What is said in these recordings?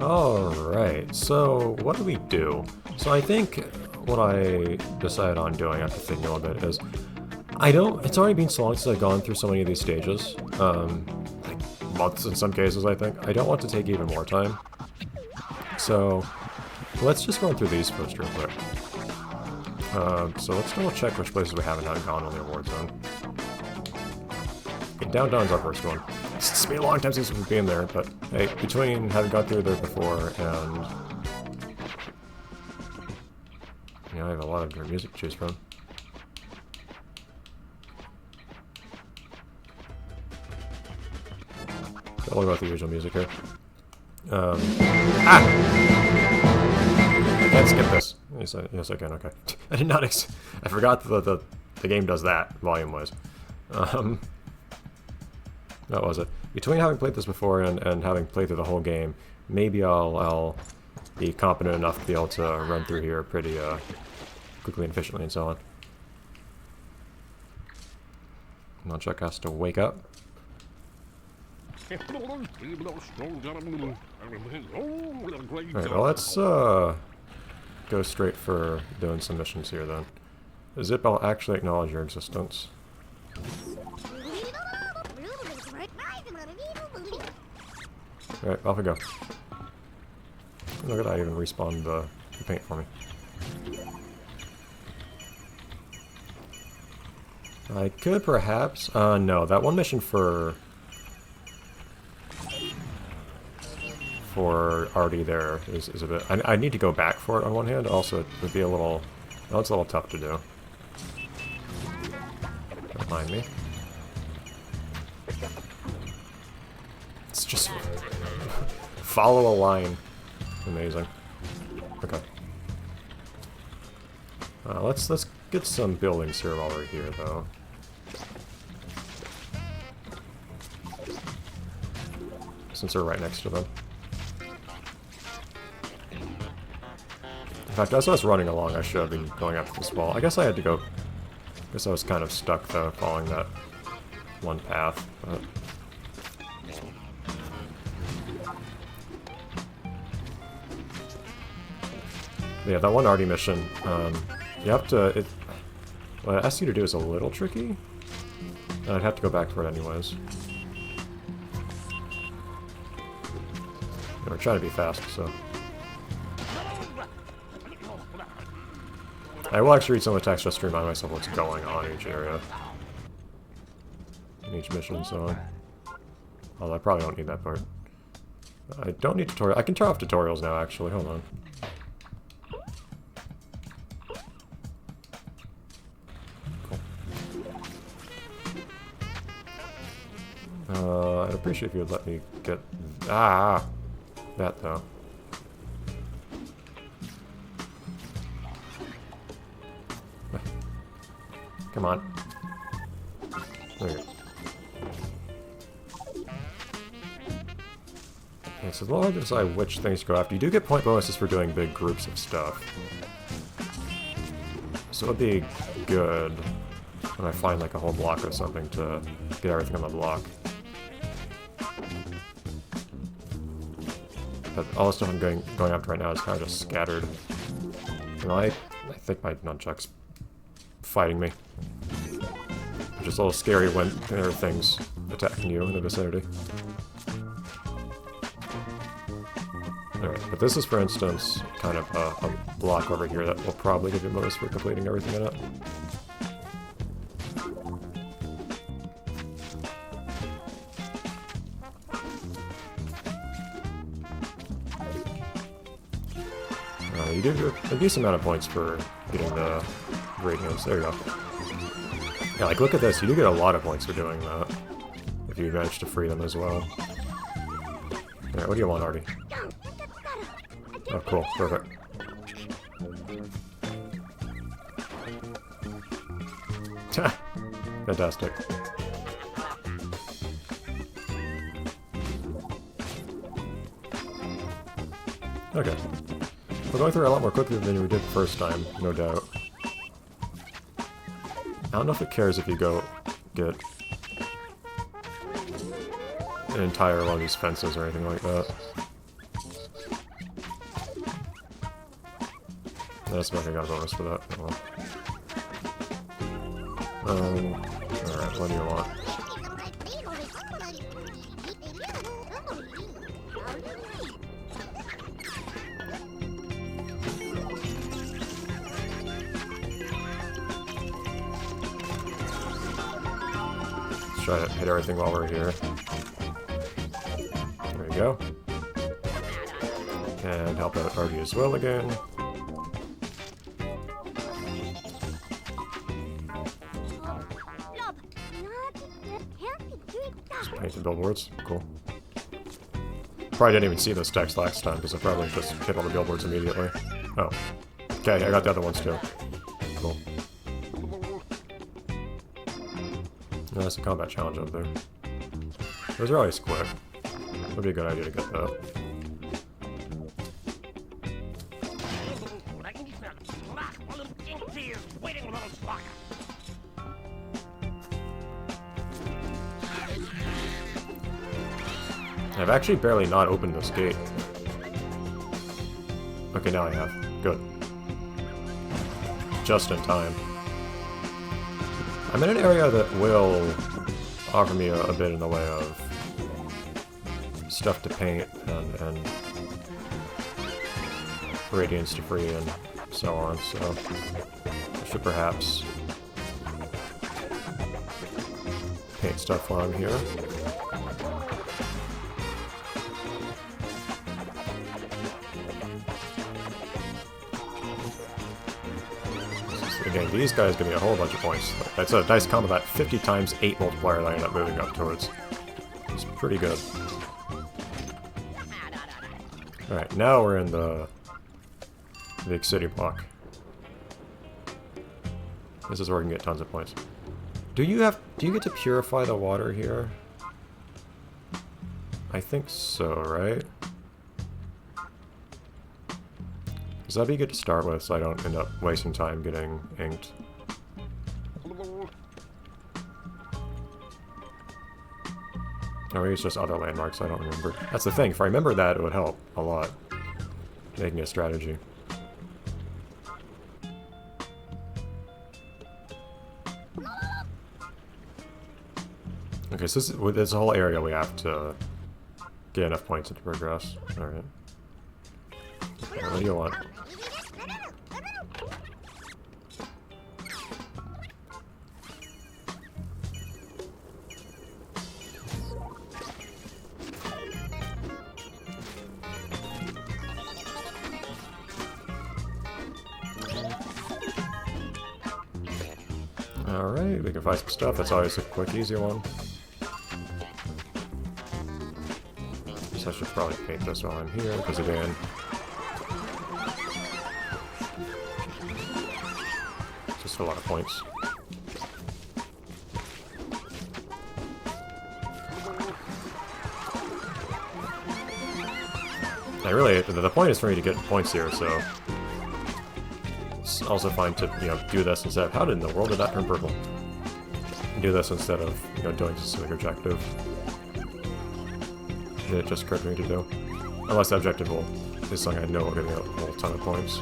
Alright, so what do we do? So I think what I decided on doing after thinking a little bit is it's already been so long since I've gone through so many of these stages. Like months in some cases, I think. I don't want to take even more time. So let's just run through these first real quick. So let's double check which places we haven't gone on the award zone. Okay, Downtown's our first one. It's been a long time since we've been there, but hey, between having gone through there before and... I have a lot of different music to choose from. Don't worry about the usual music here. I can't skip this. Yes, I can, okay. I did not I forgot that the game does that, volume-wise. What was it? Between having played this before and having played through the whole game, maybe I'll be competent enough to be able to run through here pretty quickly and efficiently and so on. Nunchuck has to wake up. Alright, well let's go straight for doing some missions here then. Zip, I'll actually acknowledge your existence. Alright, off we go. Look at that, even respawned the paint for me. I could perhaps... no, that one mission for already there is a bit... I need to go back for it on one hand, also it would be a little... Well, it's a little tough to do. Don't mind me. It's just... follow a line. Amazing. Okay. Let's get some buildings here while we're here, though. Since we're right next to them. In fact, as I was running along, I should have been going up this wall. I guess I had to go... I guess I was kind of stuck, though, following that one path, but... Yeah, that one arty mission, you have to... what it asks you to do is a little tricky, and I'd have to go back for it anyways. We're trying to be fast, so... I will actually read some of the text just to remind myself what's going on in each area. In each mission and so on. Although I probably don't need that part. I don't need tutorial. I can turn off tutorials now, actually. Hold on. Cool. I'd appreciate if you would let me get... that, though. Come on. There you go. Okay, so it's a little hard to decide which things to go after. You do get point bonuses for doing big groups of stuff. So it would be good when I find like a whole block or something to get everything on the block. But all the stuff I'm going after right now is kind of just scattered. You know, I think my nunchuck's fighting me. Which is a little scary when there are things attacking you in the vicinity. Alright, but this is, for instance, kind of a block over here that will probably give you a bonus for completing everything in it. You do a decent amount of points for getting the radios. There you go. Yeah, like, look at this. You do get a lot of points for doing that. If you manage to free them as well. Alright, what do you want, Artie? Oh, cool. Perfect. Fantastic. Okay. We're going through it a lot more quickly than we did the first time, no doubt. I don't know if it cares if you go get an entire one of these fences or anything like that. That's not gonna got a bonus for that. Oh, well. Alright, what do you want? Let's try to hit everything while we're here. There we go. And help out Artie as well again. Just paint the billboards. Cool. Probably didn't even see those text last time because I probably just hit all the billboards immediately. Oh. Okay, I got the other ones too. Cool. No, that's a combat challenge up there. Those are always quick. Would be a good idea to get that. I've actually barely not opened this gate. Okay, now I have. Good. Just in time. I'm in an area that will offer me a bit in the way of stuff to paint and radiance to free and so on, so I should perhaps paint stuff while I'm here. Again, these guys give me a whole bunch of points. That's a dice combat 50 times 8 multiplier that I end up moving up towards. It's pretty good. Alright, now we're in the big city block. This is where we can get tons of points. Do you get to purify the water here? I think so, right? So that'd be good to start with, so I don't end up wasting time getting inked. Or maybe it's just other landmarks, I don't remember. That's the thing, if I remember that, it would help a lot. Making a strategy. Okay, so with this whole area we have to get enough points to progress. Alright. What do you want? Alright, we can find some stuff. That's always a quick, easy one. So I should probably paint this while I'm here, because again, just a lot of points. I really, the point is for me to get points here, so it's also fine to, you know, do this instead of, how in the world did that turn purple? Do this instead of, you know, doing a specific objective that it just occurred to me to do. Unless the objective is something I know will give me a whole ton of points.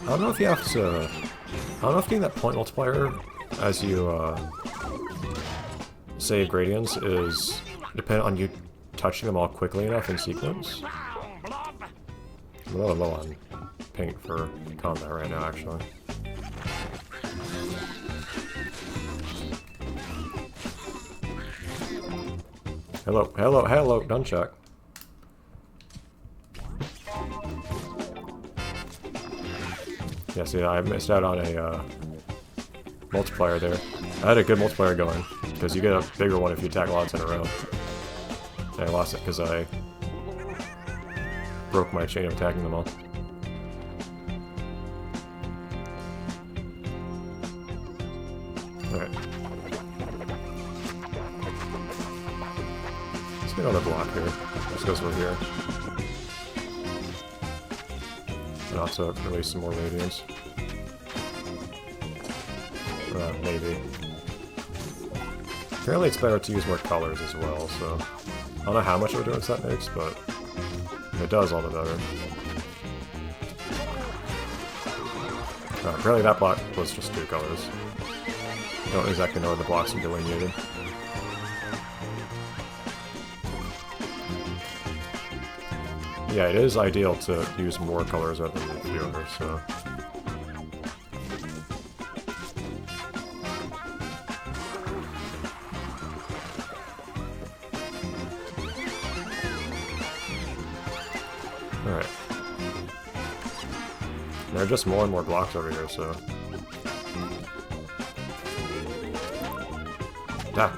I don't know if you have to... I don't know if getting that point multiplier as you save gradients is dependent on you touching them all quickly enough in sequence. I'm a little low on paint for combat right now, actually. Hello, hello, hello, nunchuck. Yeah, see, I missed out on a multiplier there. I had a good multiplier going, because you get a bigger one if you attack lots in a row. And I lost it because I broke my chain of attacking them all. Alright. Let's get on the block here, just because we're here. And also release some more radiance. Maybe. Apparently it's better to use more colors as well, so... I don't know how much of a difference that makes, but... if it does, all the better. Apparently that block was just 2 colors. Don't exactly know where the blocks are delineated. Yeah, it is ideal to use more colors rather than fewer, so... Alright. There are just more and more blocks over here, so... Ah!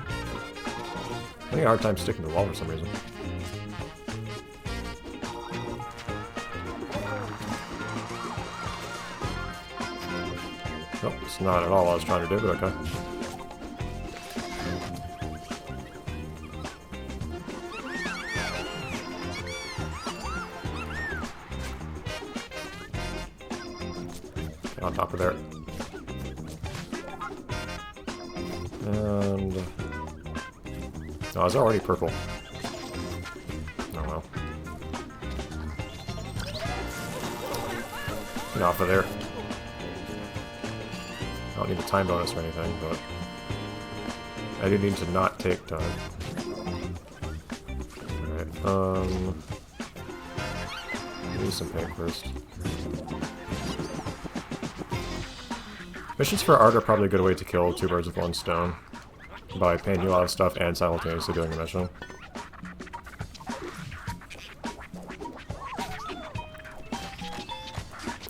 I'm having a hard time sticking to the wall for some reason. Nope, it's not at all what I was trying to do, but okay. Get on top of there. And... oh, it's already purple. Oh well. Get off of there. I don't need a time bonus or anything, but I do need to not take time. Alright, use some paint first. Missions for art are probably a good way to kill 2 birds with 1 stone. By painting a lot of stuff and simultaneously doing a mission.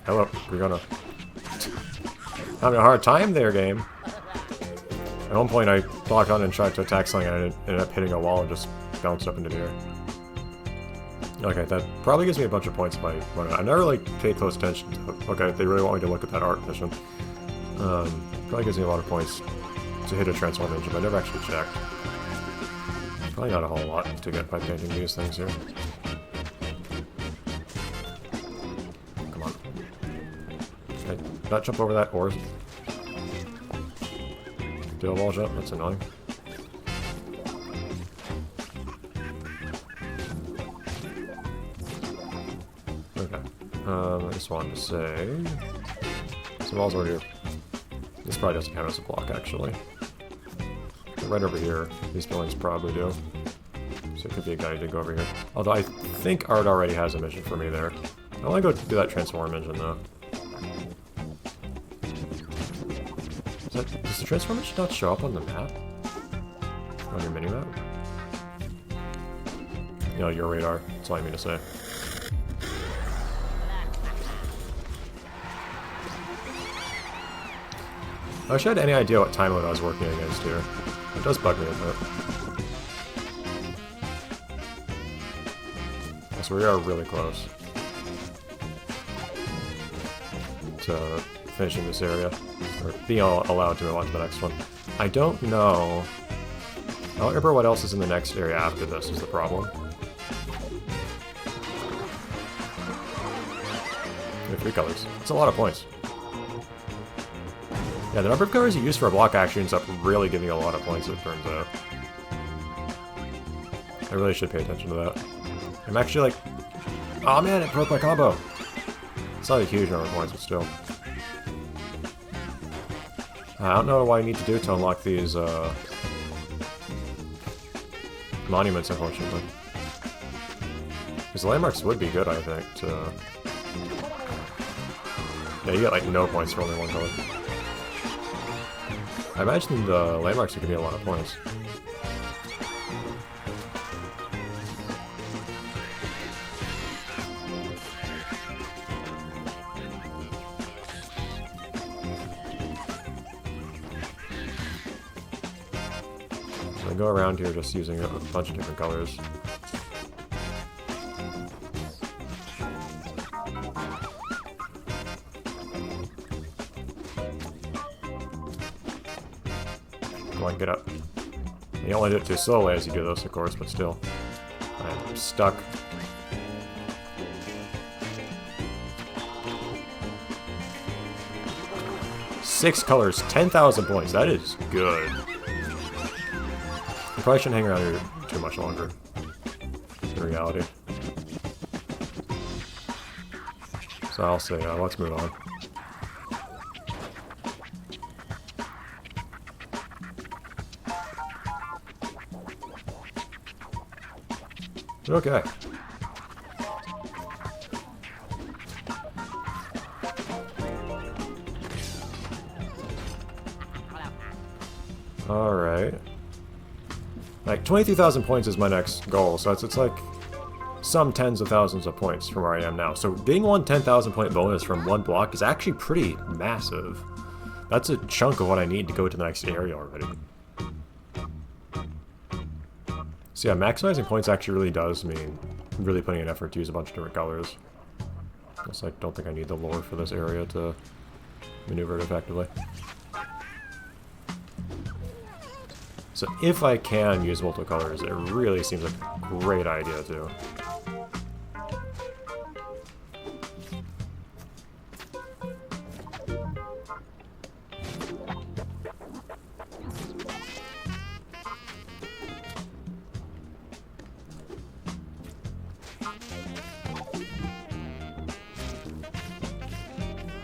Hello, we're gonna... having a hard time there, game. At one point I locked on and tried to attack something and I ended up hitting a wall and just bounced up into the air. Okay, that probably gives me a bunch of points if I run it. I never really paid close attention to... okay, they really want me to look at that art mission. Probably gives me a lot of points to hit a transform engine, but I never actually checked. Probably not a whole lot to get by painting these things here. Come on. Okay, not jump over that, or... do a wall jump? That's annoying. Okay. I just wanted to say... some walls over here. This probably doesn't count as a block, actually. But right over here, these buildings probably do. So it could be a guide to go over here. Although I think Art already has a mission for me there. I want to go do that transform engine, though. Does the transform engine not show up on the map? On your mini-map? You know, your radar. That's all I mean to say. I wish I had any idea what time mode I was working against here. It does bug me a bit. So we are really close to finishing this area, or being allowed to move on to the next one. I don't know. I don't remember what else is in the next area after this is the problem. We have 3 colors. That's a lot of points. Yeah, the number of colors you use for a block actually ends up really giving you a lot of points, it turns out. I really should pay attention to that. I'm actually like... oh man, it broke my combo! It's not a huge number of points, but still. I don't know what I need to do to unlock these, monuments, unfortunately. Because landmarks would be good, I think, to... yeah, you get like no points for only 1 color. I imagine the landmarks would give me a lot of points. So I go around here just using a bunch of different colors. Come on, get up. You only do it too slowly as you do this, of course, but still. I'm stuck. Six colors, 10,000 points. That is good. probably shouldn't hang around here too much longer, in reality. So I'll say, let's move on. Okay. Alright. Like, 23,000 points is my next goal, so it's like some tens of thousands of points from where I am now. So getting one 10,000 point bonus from one block is actually pretty massive. That's a chunk of what I need to go to the next area already. So yeah, maximizing points actually really does mean really putting an effort to use a bunch of different colors. Just like, don't think I need the lore for this area to maneuver it effectively. So if I can use multiple colors, it really seems like a great idea too.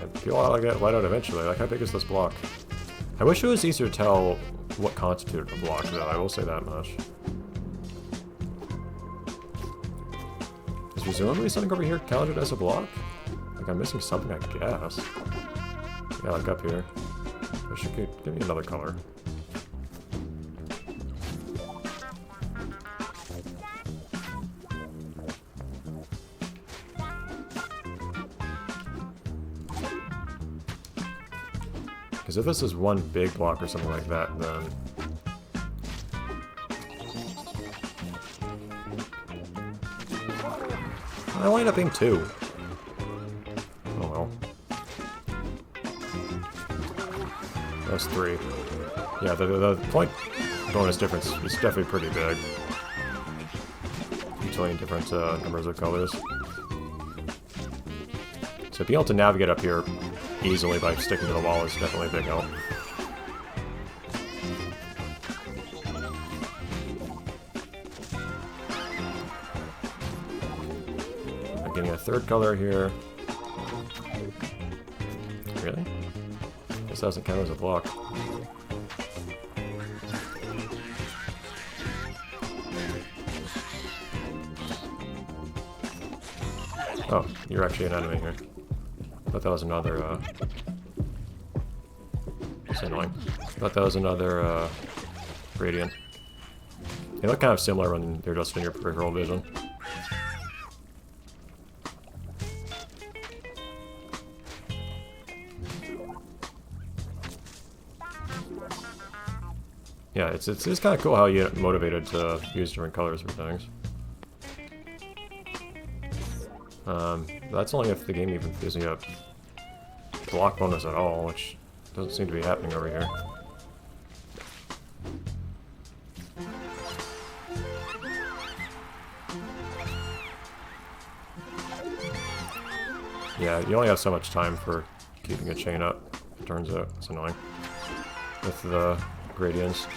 I feel I'll get let out eventually. Like, how big is this block? I wish it was easier to tell what constituted a block, though, I will say that much. Is presumably something over here counted as a block? Like, I'm missing something, I guess. Yeah, like up here. I should give me another color. Because if this is one big block or something like that, then... I wind up being two. Oh well. That's three. Yeah, the point bonus difference is definitely pretty big between different numbers of colors. So being able to navigate up here easily by sticking to the wall is definitely a big help. I'm getting a third color here. Really? This doesn't count as a block. Oh, you're actually an enemy here. I thought that was another, It's annoying. I thought that was another, gradient. They look kind of similar when they're just in your peripheral vision. Yeah, it's kind of cool how you get motivated to use different colors for things. That's only if the game even gives me a block bonus at all, which doesn't seem to be happening over here. Yeah, you only have so much time for keeping a chain up, it turns out. It's annoying. With the gradients.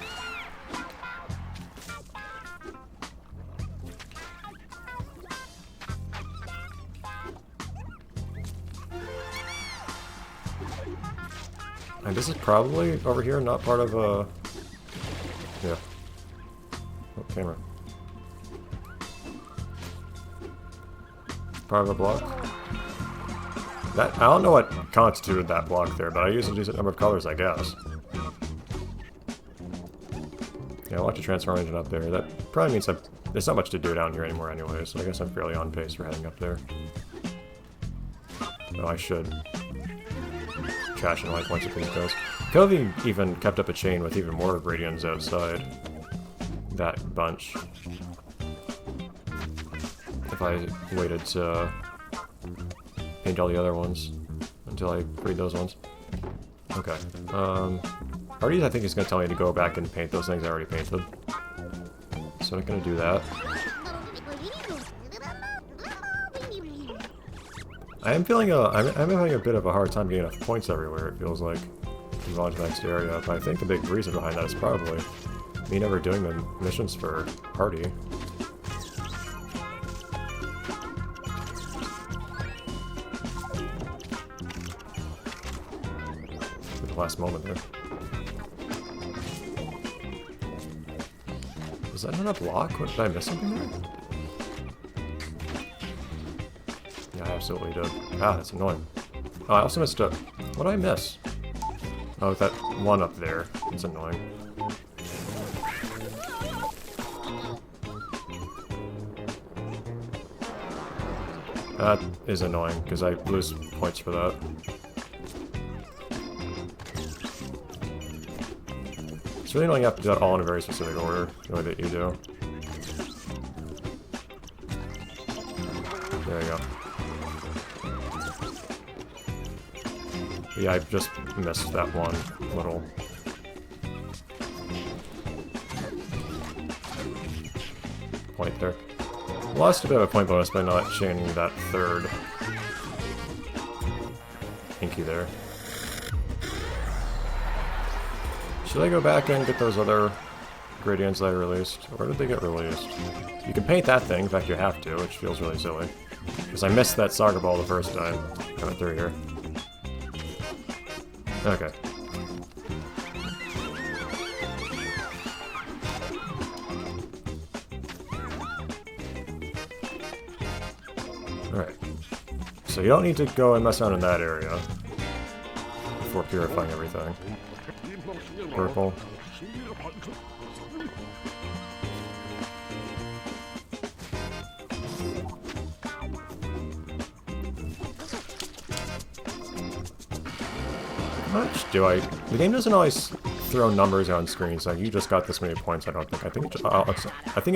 And this is probably over here, not part of a... Yeah. Oh, camera. Part of a block. That, I don't know what constituted that block there, but I used a decent number of colors, I guess. Yeah, I'll watch the transform engine up there. That probably means there's not much to do down here anymore anyway, so I guess I'm fairly on pace for heading up there. Oh, I should trash and life once it goes. Could have even kept up a chain with even more gradients outside that bunch. If I waited to paint all the other ones until I read those ones. Okay. Already I think he's going to tell me to go back and paint those things I already painted. So I'm going to do that. I'm having a bit of a hard time getting enough points everywhere, it feels like, to move on to the next area, but I think the big reason behind that is probably me never doing the missions for party. At the last moment there. Was that not a block? What, did I miss something there? Yeah, I absolutely did. Ah, that's annoying. Oh, I also missed a... What did I miss? Oh, that one up there. It's annoying. That is annoying, because I lose points for that. It's really annoying you have to do that all in a very specific order, the way that you do. There you go. But yeah, I just missed that one little... point there. Lost a bit of a point bonus by not chaining that third Inky there. Should I go back and get those other gradients that I released? Where did they get released? You can paint that thing, in fact you have to, which feels really silly. Because I missed that soccer ball the first time coming through here. Okay. Alright. So you don't need to go and mess around in that area before purifying everything. Purple. How much do I... The game doesn't always throw numbers on screen, so you just got this many points, I don't think. I think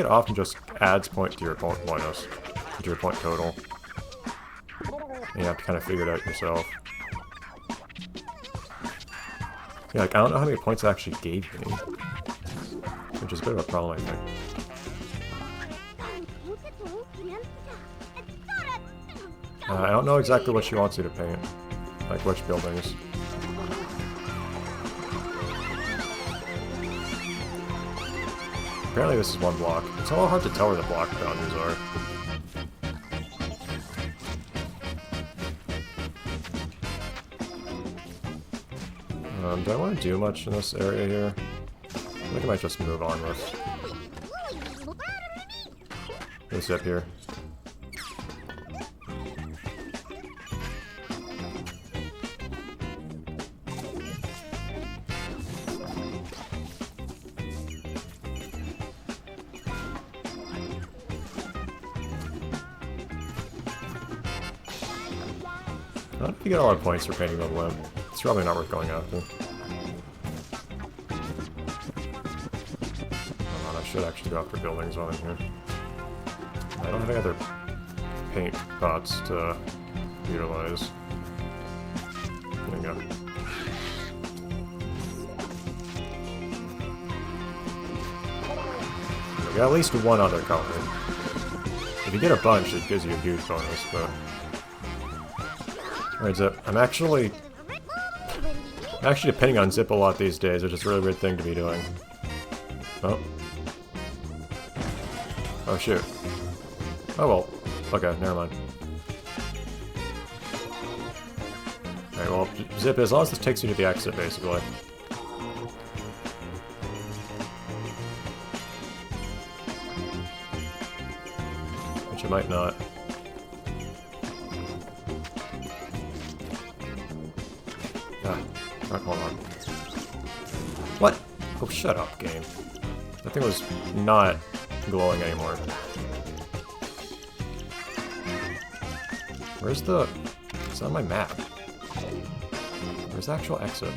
it often just adds point to your point bonus, to your point total. And you have to kind of figure it out yourself. Yeah, like, I don't know how many points it actually gave me. Which is a bit of a problem, I think. I don't know exactly what she wants you to paint. Like, which buildings. Apparently this is one block. It's a little hard to tell where the block boundaries are. Do I want to do much in this area here? I think I might just move on with this up here. I don't know if you get a lot of points for painting the limp. It's probably not worth going after. I should actually go after buildings while I'm here. I don't have any other paint pots to utilize. There you go. We got at least one other color. If you get a bunch, it gives you a huge bonus, but... Alright, Zip. I'm actually depending on Zip a lot these days, which is a really weird thing to be doing. Oh. Oh, shoot. Oh, well. Okay, never mind. Alright, well, Zip, as long as this takes you to the exit, basically. Which it might not. Ah, right, hold on. What? Oh, shut up, game. That thing was not glowing anymore. Where's the... It's on my map. Where's the actual exit?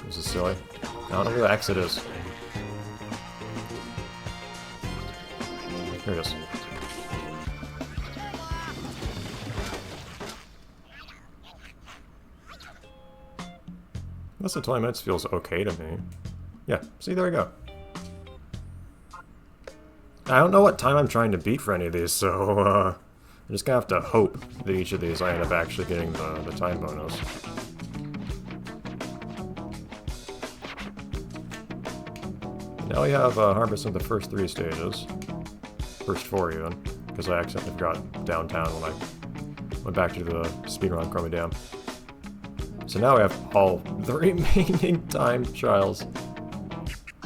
This is silly. I don't know where the exit is. Here it is. Less than 20 minutes feels okay to me. Yeah, see, there we go. I don't know what time I'm trying to beat for any of these, so, just gonna have to hope that each of these I end up actually getting the time bonus. Now we have harvesting the first 3 stages. First 4 even, because I accidentally forgot downtown when I went back to the speedrun Chroma Dam. So now we have all the remaining time trials.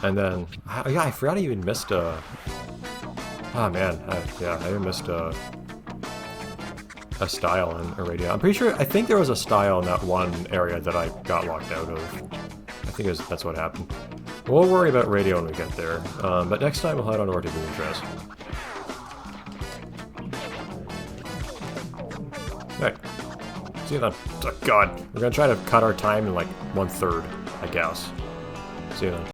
And then, yeah, I forgot I even missed a... Oh man, I even missed a style in Iridia. I'm pretty sure, I think there was a style in that one area that I got locked out of. I think that's what happened. We'll worry about radio when we get there, but next time we'll head on over to Green Trails. Alright, see you then. Oh god, we're gonna try to cut our time in like 1/3, I guess. See you then.